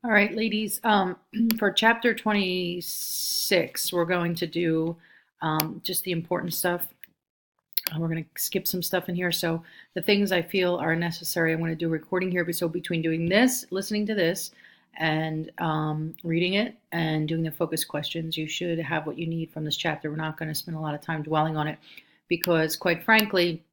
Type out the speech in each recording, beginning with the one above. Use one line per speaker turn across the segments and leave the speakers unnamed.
All right, ladies, for chapter 26, we're going to do just the important stuff. We're going to skip some stuff in here. So the things I feel are necessary, I'm going to do a recording here. So between doing this, listening to this, and reading it and doing the focus questions, you should have what you need from this chapter. We're not going to spend a lot of time dwelling on it because, quite frankly,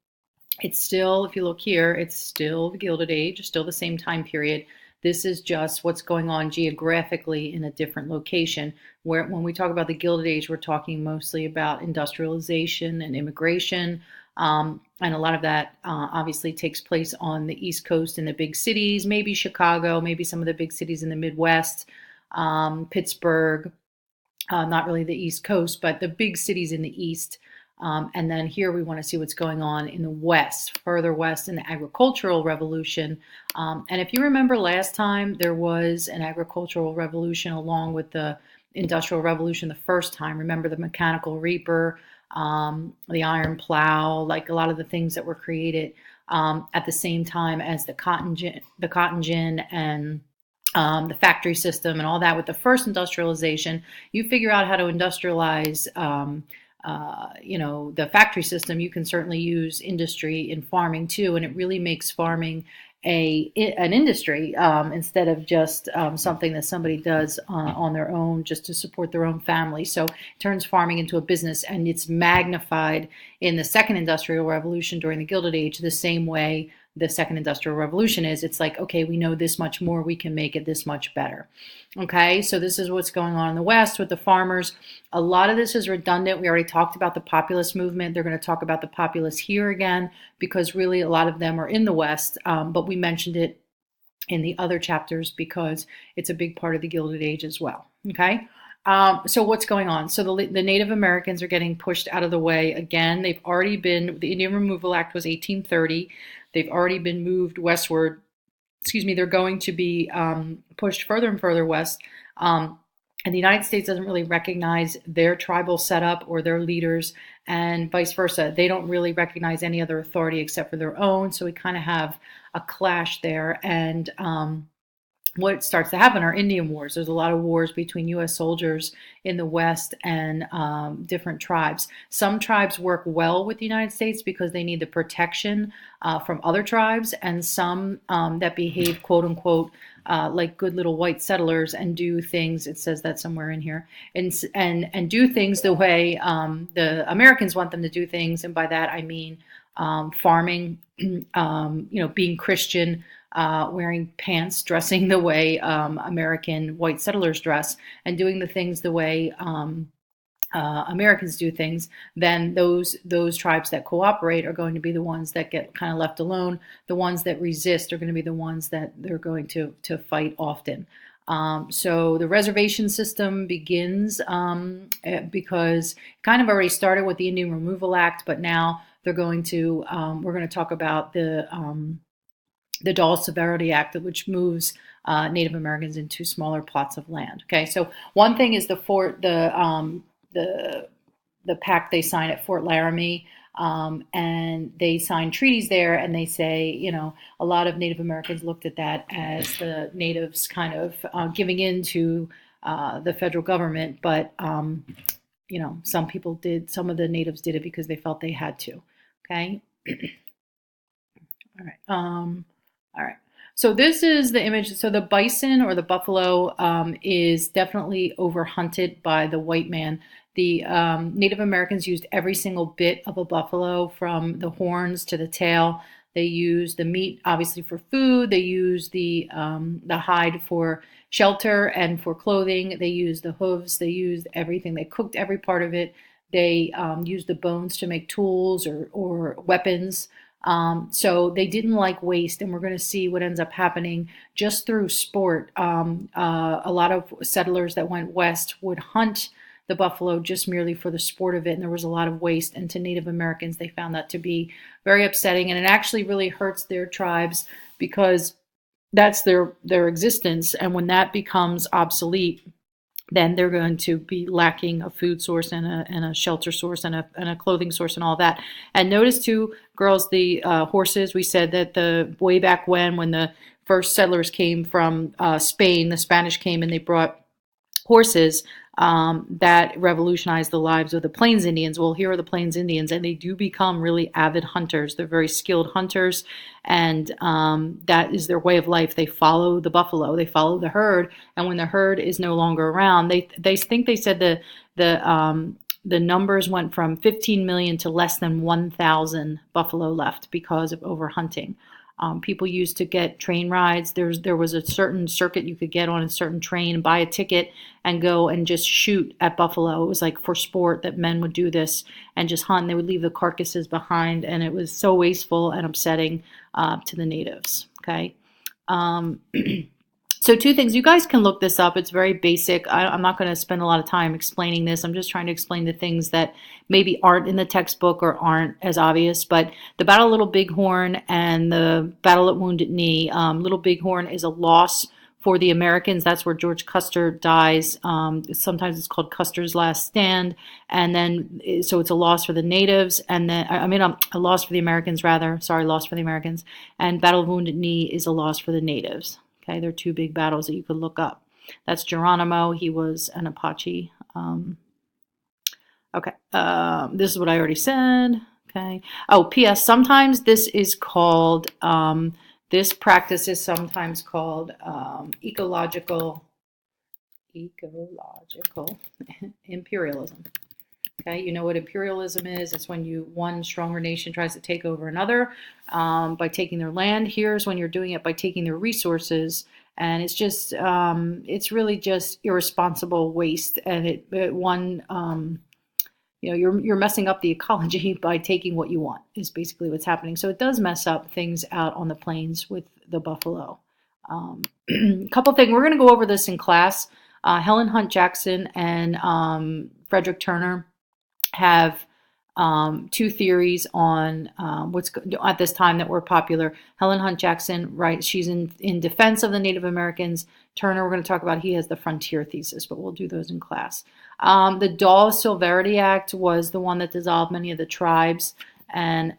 it's still, if you look here, it's still the Gilded Age, still the same time period. This is just what's going on geographically in a different location. Where when we talk about the Gilded Age, we're talking mostly about industrialization and immigration. And a lot of that obviously takes place on the East Coast in the big cities, maybe Chicago, maybe some of the big cities in the Midwest, Pittsburgh, not really the East Coast, but the big cities in the East. And then here we want to see what's going on in the West, further west in the agricultural revolution. And if you remember last time, there was an agricultural revolution along with the industrial revolution the first time. Remember the mechanical reaper, the iron plow, like a lot of the things that were created at the same time as the cotton gin and the factory system and all that with the first industrialization. You figure out how to industrialize the factory system. You can certainly use industry in farming too, and it really makes farming an industry instead of just something that somebody does on their own just to support their own family. So it turns farming into a business, and it's magnified in the second industrial revolution during the Gilded Age the same way the second industrial revolution is. It's like, okay, we know this much more, we can make it this much better. Okay, so this is what's going on in the West with the farmers. A lot of this is redundant. We already talked about the populist movement. They're going to talk about the populists here again because really a lot of them are in the West, but we mentioned it in the other chapters because it's a big part of the Gilded Age as well. Okay. So what's going on? So the Native Americans are getting pushed out of the way again. They've already been, the Indian Removal Act was 1830. They've already been moved westward. Excuse me, they're going to be pushed further and further west. And the United States doesn't really recognize their tribal setup or their leaders, and vice versa. They don't really recognize any other authority except for their own. So we kind of have a clash there. And what starts to happen are Indian wars. There's a lot of wars between U.S. soldiers in the West and different tribes. Some tribes work well with the United States because they need the protection from other tribes, and some that behave, quote unquote, like good little white settlers and do things. It says that somewhere in here, and do things the way the Americans want them to do things, and by that I mean farming, being Christian, wearing pants, dressing the way American white settlers dress, and doing the things the way Americans do things. Then those tribes that cooperate are going to be the ones that get kind of left alone. The ones that resist are going to be the ones that they're going to fight often. So the reservation system begins because it kind of already started with the Indian Removal Act, but now we're going to talk about the Dawes Severity Act, which moves Native Americans into smaller plots of land. Okay, so one thing is the pact they sign at Fort Laramie, and they sign treaties there, and they say, a lot of Native Americans looked at that as the natives kind of giving in to the federal government, but some of the natives did it because they felt they had to. Okay. All right. All right. So this is the image. So the bison or the buffalo is definitely overhunted by the white man. The Native Americans used every single bit of a buffalo, from the horns to the tail. They used the meat, obviously, for food. They used the hide for shelter and for clothing. They used the hooves. They used everything. They cooked every part of it. They used the bones to make tools or weapons. So they didn't like waste, and we're going to see what ends up happening just through sport. A lot of settlers that went west would hunt the buffalo just merely for the sport of it, and there was a lot of waste. And to Native Americans, they found that to be very upsetting, and it actually really hurts their tribes because that's their existence. And when that becomes obsolete, then they're going to be lacking a food source and a shelter source and a clothing source and all that. And notice too, girls, the horses. We said that the way back when the first settlers came from Spain. The Spanish came and they brought horses that revolutionized the lives of the Plains Indians. Well, here are the Plains Indians, and they do become really avid hunters. They're very skilled hunters, and that is their way of life. They follow the buffalo, they follow the herd, and when the herd is no longer around, they think they said the numbers went from 15 million to less than 1,000 buffalo left because of overhunting. People used to get train rides. There was a certain circuit you could get on a certain train, buy a ticket, and go and just shoot at buffalo. It was like for sport that men would do this and just hunt. They would leave the carcasses behind, and it was so wasteful and upsetting to the natives. Okay. So two things. You guys can look this up. It's very basic. I'm not going to spend a lot of time explaining this. I'm just trying to explain the things that maybe aren't in the textbook or aren't as obvious. But the Battle of Little Bighorn and the Battle at Wounded Knee. Little Bighorn is a loss for the Americans. That's where George Custer dies. Sometimes it's called Custer's Last Stand. And then, so it's a loss for the natives. And then, a loss for the Americans, rather. Sorry, loss for the Americans. And Battle of Wounded Knee is a loss for the natives. Okay, there are two big battles that you could look up. That's Geronimo. He was an Apache. This is what I already said. Okay. Oh, P.S. Sometimes this is called, this practice is sometimes called ecological imperialism. Okay, you know what imperialism is? It's when one stronger nation tries to take over another by taking their land. Here's when you're doing it by taking their resources, and it's just it's really just irresponsible waste. And you're messing up the ecology by taking what you want. Is basically what's happening. So it does mess up things out on the plains with the buffalo. A couple things. We're going to go over this in class. Helen Hunt Jackson and Frederick Turner have two theories on what's at this time that were popular. Helen Hunt Jackson, right? She's in defense of the Native Americans. Turner, we're going to talk about. He has the frontier thesis, but we'll do those in class. The Dawes-Silverity Act was the one that dissolved many of the tribes, and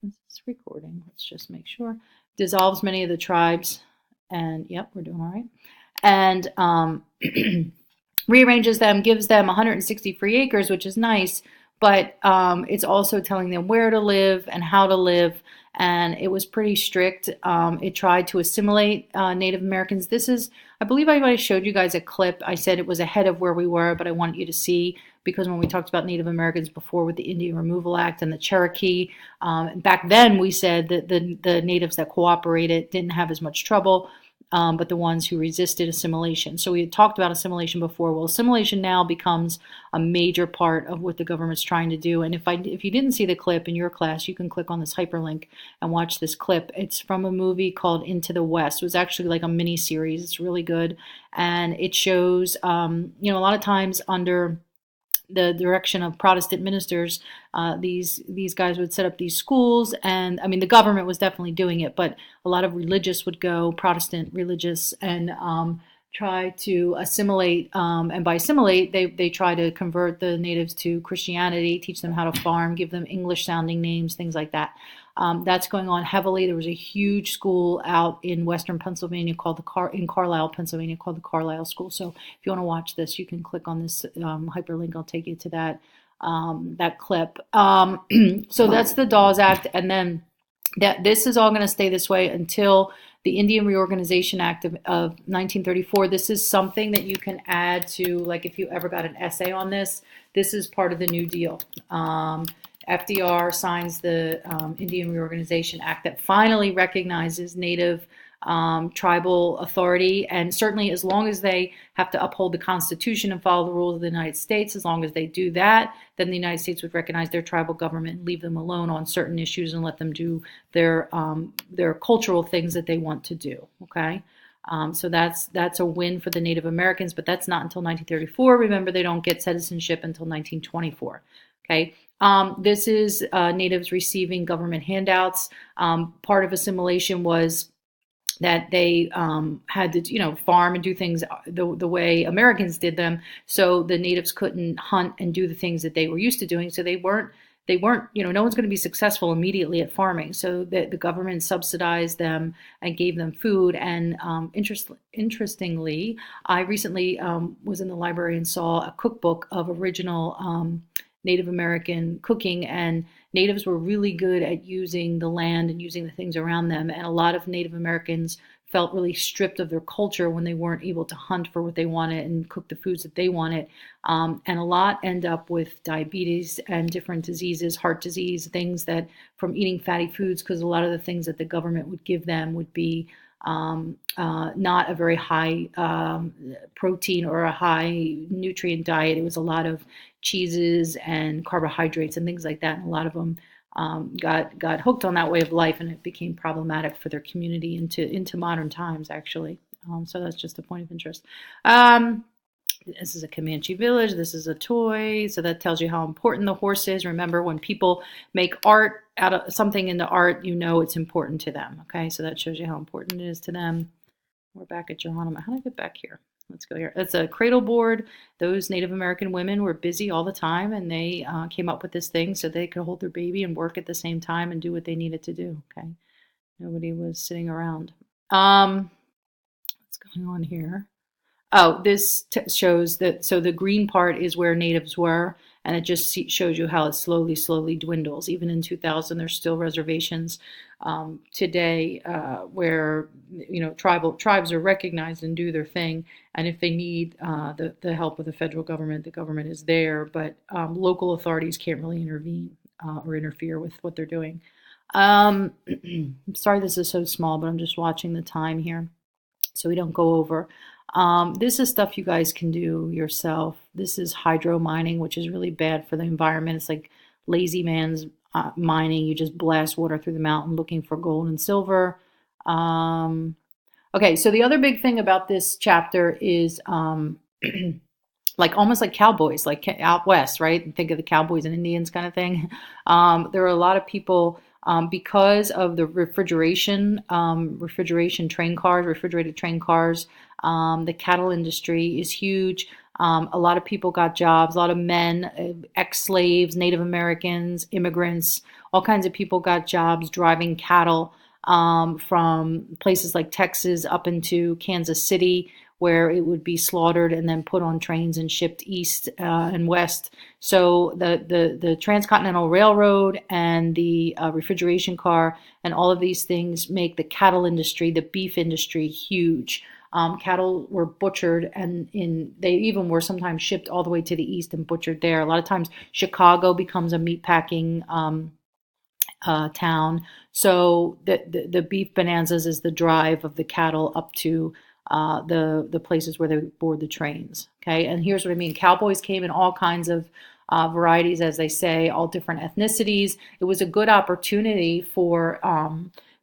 it's recording. Let's just make sure. Dissolves many of the tribes, and yep, we're doing all right. And rearranges them, gives them 160 free acres, which is nice, but it's also telling them where to live and how to live, and it was pretty strict. It tried to assimilate Native Americans. I believe I showed you guys a clip. I said it was ahead of where we were, but I wanted you to see, because when we talked about Native Americans before with the Indian Removal Act and the Cherokee, back then we said that the natives that cooperated didn't have as much trouble. But the ones who resisted assimilation. So we had talked about assimilation before. Well, assimilation now becomes a major part of what the government's trying to do. And if you didn't see the clip in your class, you can click on this hyperlink and watch this clip. It's from a movie called Into the West. It was actually like a mini series. It's really good, and it shows a lot of times under the direction of Protestant ministers, these guys would set up these schools, and I mean the government was definitely doing it, but a lot of religious would go, Protestant religious, and try to assimilate, and by assimilate they try to convert the natives to Christianity, teach them how to farm, give them English sounding names, things like that. That's going on heavily. There was a huge school out in western Pennsylvania in Carlisle, Pennsylvania, called the Carlisle School. So if you want to watch this, you can click on this hyperlink. I'll take you to that clip. So that's the Dawes Act, and then this is all going to stay this way until the Indian Reorganization Act of 1934. This is something that you can add to, like if you ever got an essay on this, this is part of the New Deal. FDR signs the Indian Reorganization Act that finally recognizes Native tribal authority, and certainly as long as they have to uphold the Constitution and follow the rules of the United States, as long as they do that, then the United States would recognize their tribal government and leave them alone on certain issues and let them do their cultural things that they want to do. Okay. So that's a win for the Native Americans, but that's not until 1934. Remember, they don't get citizenship until 1924. Okay. This is natives receiving government handouts. Part of assimilation was that they had to, farm and do things the way Americans did them. So the natives couldn't hunt and do the things that they were used to doing. So they weren't they weren't, no one's going to be successful immediately at farming. So the government subsidized them and gave them food. And interestingly, I recently was in the library and saw a cookbook of original Native American cooking, and natives were really good at using the land and using the things around them. And a lot of Native Americans felt really stripped of their culture when they weren't able to hunt for what they wanted and cook the foods that they wanted. And a lot end up with diabetes and different diseases, heart disease, things that from eating fatty foods, because a lot of the things that the government would give them would be not a very high protein or a high nutrient diet. It was a lot of cheeses and carbohydrates and things like that. And a lot of them got hooked on that way of life, and it became problematic for their community into modern times, actually. So that's just a point of interest. This is a Comanche village. This is a toy. So that tells you how important the horse is. Remember, when people make art out of something into art, it's important to them. Okay, so that shows you how important it is to them. We're back at Geronimo. How do I get back here? Let's go here. It's a cradle board. Those Native American women were busy all the time, and they came up with this thing so they could hold their baby and work at the same time and do what they needed to do. Okay, nobody was sitting around. What's going on here? Oh, this shows that, so the green part is where natives were, and it just shows you how it slowly, slowly dwindles. Even in 2000, there's still reservations today where, tribes are recognized and do their thing, and if they need the help of the federal government, the government is there, but local authorities can't really intervene or interfere with what they're doing. Sorry this is so small, but I'm just watching the time here so we don't go over. This is stuff you guys can do yourself. This is hydro mining, which is really bad for the environment. It's like lazy man's mining. You just blast water through the mountain looking for gold and silver. Okay, so the other big thing about this chapter is like almost like cowboys, like out west, right? Think of the cowboys and Indians kind of thing. There are a lot of people because of the refrigeration train cars, refrigerated train cars. The cattle industry is huge. A lot of people got jobs, a lot of men, ex-slaves, Native Americans, immigrants, all kinds of people got jobs driving cattle from places like Texas up into Kansas City, where it would be slaughtered and then put on trains and shipped east and west. So the Transcontinental Railroad and the refrigeration car and all of these things make the cattle industry, the beef industry, huge. Cattle were butchered, and they even were sometimes shipped all the way to the east and butchered there. A lot of times Chicago becomes a meatpacking town. So the beef bonanzas is the drive of the cattle up to the places where they board the trains. Okay, and here's what I mean. Cowboys came in all kinds of varieties, as they say, all different ethnicities. It was a good opportunity for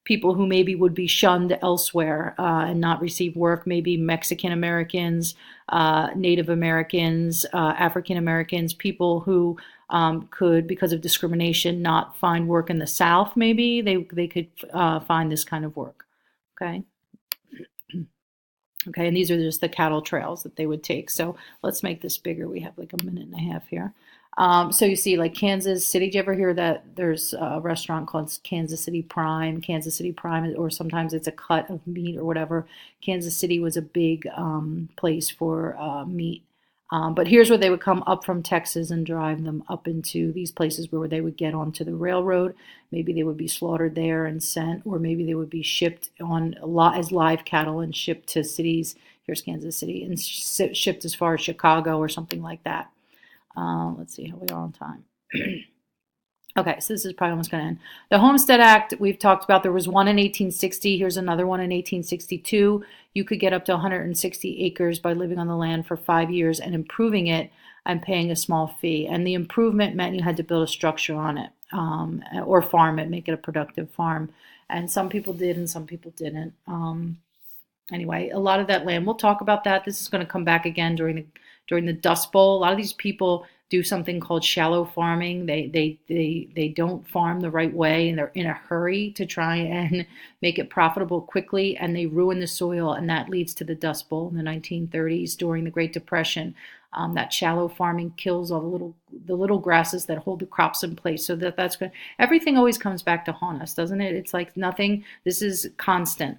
people who maybe would be shunned elsewhere and not receive work, maybe Mexican Americans, Native Americans, African Americans, people who could, because of discrimination, not find work in the South, maybe they could find this kind of work. Okay. Okay, and these are just the cattle trails that they would take. So let's make this bigger. We have like a minute and a half here. So you see, like Kansas City. Did you ever hear that there's a restaurant called Kansas City Prime? Kansas City Prime, or sometimes it's a cut of meat or whatever. Kansas City was a big place for meat. But here's where they would come up from Texas and drive them up into these places where they would get onto the railroad. Maybe they would be slaughtered there and sent, or maybe they would be shipped on as live cattle and shipped to cities. Here's Kansas City, and shipped as far as Chicago or something like that. Let's see how we are on time. Okay, so this is probably almost going to end. The Homestead Act, we've talked about. There was one in 1860. Here's another one in 1862. You could get up to 160 acres by living on the land for 5 years and improving it and paying a small fee. And the improvement meant you had to build a structure on it or farm it, make it a productive farm. And some people did and some people didn't. Anyway, a lot of that land, we'll talk about that. This is going to come back again during the Dust Bowl. A lot of these people do something called shallow farming. They don't farm the right way, and they're in a hurry to try and make it profitable quickly, and they ruin the soil, and that leads to the Dust Bowl in the 1930s during the Great Depression. That shallow farming kills all the little grasses that hold the crops in place. So that's good. Everything always comes back to haunt us, doesn't it? It's like nothing. This is constant.